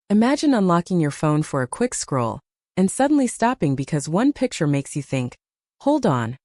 Imagine unlocking your phone for a quick scroll, and suddenly stopping because one picture makes you think, hold on,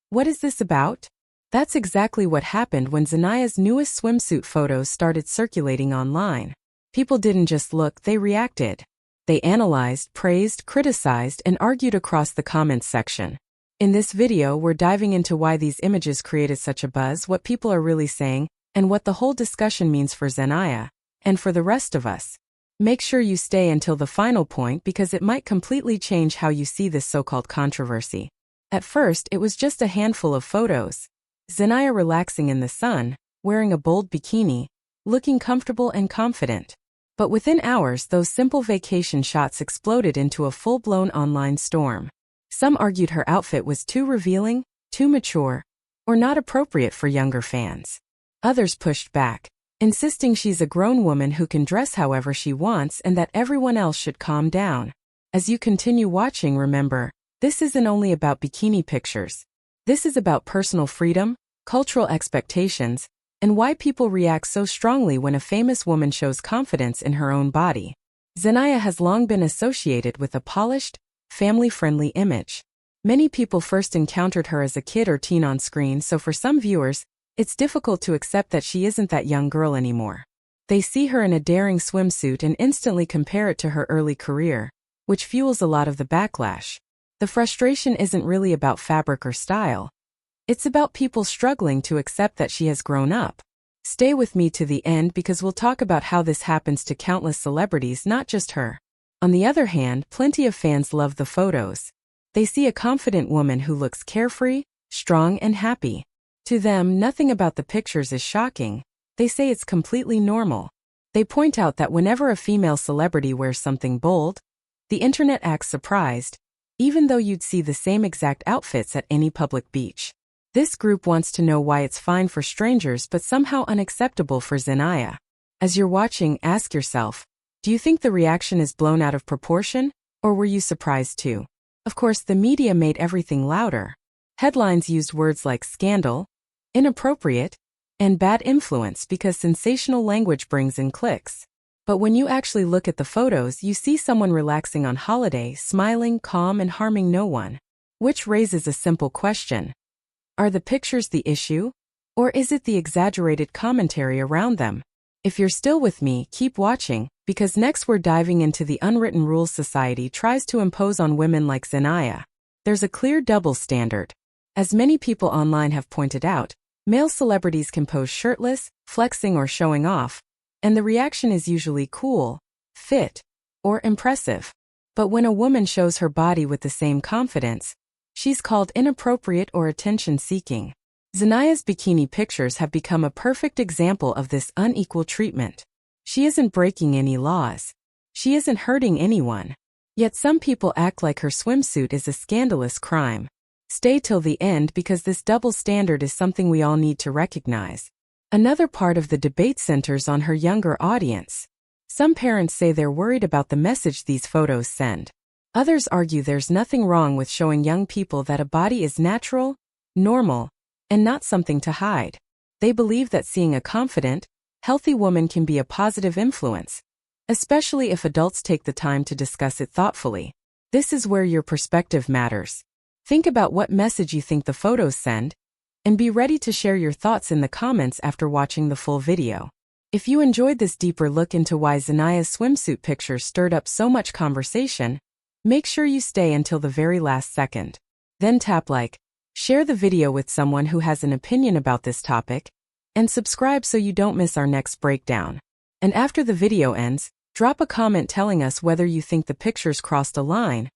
what is this about? That's exactly what happened when Zendaya's newest swimsuit photos started circulating online. People didn't just look, they reacted. They analyzed, praised, criticized, and argued across the comments section. In this video, we're diving into why these images created such a buzz, what people are really saying, and what the whole discussion means for Zendaya, and for the rest of us. Make sure you stay until the final point because it might completely change how you see this so-called controversy. At first, it was just a handful of photos. Zendaya relaxing in the sun, wearing a bold bikini, looking comfortable and confident. But within hours, those simple vacation shots exploded into a full-blown online storm. Some argued her outfit was too revealing, too mature, or not appropriate for younger fans. Others pushed back, insisting she's a grown woman who can dress however she wants and that everyone else should calm down. As you continue watching, remember, this isn't only about bikini pictures. This is about personal freedom, cultural expectations, and why people react so strongly when a famous woman shows confidence in her own body. Zendaya has long been associated with a polished, family-friendly image. Many people first encountered her as a kid or teen on screen, so for some viewers, it's difficult to accept that she isn't that young girl anymore. They see her in a daring swimsuit and instantly compare it to her early career, which fuels a lot of the backlash. The frustration isn't really about fabric or style. It's about people struggling to accept that she has grown up. Stay with me to the end because we'll talk about how this happens to countless celebrities, not just her. On the other hand, plenty of fans love the photos. They see a confident woman who looks carefree, strong, and happy. To them, nothing about the pictures is shocking. They say it's completely normal. They point out that whenever a female celebrity wears something bold, the internet acts surprised, even though you'd see the same exact outfits at any public beach. This group wants to know why it's fine for strangers but somehow unacceptable for Zendaya. As you're watching, ask yourself, do you think the reaction is blown out of proportion, or were you surprised too? Of course, the media made everything louder. Headlines used words like scandal, inappropriate, and bad influence because sensational language brings in clicks. But when you actually look at the photos, you see someone relaxing on holiday, smiling, calm, and harming no one. Which raises a simple question. Are the pictures the issue? Or is it the exaggerated commentary around them? If you're still with me, keep watching, because next we're diving into the unwritten rules society tries to impose on women like Zendaya. There's a clear double standard. As many people online have pointed out, male celebrities can pose shirtless, flexing or showing off, and the reaction is usually cool, fit, or impressive. But when a woman shows her body with the same confidence, she's called inappropriate or attention-seeking. Zendaya's bikini pictures have become a perfect example of this unequal treatment. She isn't breaking any laws. She isn't hurting anyone. Yet some people act like her swimsuit is a scandalous crime. Stay till the end because this double standard is something we all need to recognize. Another part of the debate centers on her younger audience. Some parents say they're worried about the message these photos send. Others argue there's nothing wrong with showing young people that a body is natural, normal, and not something to hide. They believe that seeing a confident, healthy woman can be a positive influence, especially if adults take the time to discuss it thoughtfully. This is where your perspective matters. Think about what message you think the photos send, and be ready to share your thoughts in the comments after watching the full video. If you enjoyed this deeper look into why Zendaya's swimsuit pictures stirred up so much conversation, make sure you stay until the very last second. Then tap like, share the video with someone who has an opinion about this topic, and subscribe so you don't miss our next breakdown. And after the video ends, drop a comment telling us whether you think the pictures crossed a line,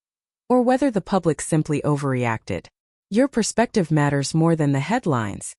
or whether the public simply overreacted. Your perspective matters more than the headlines.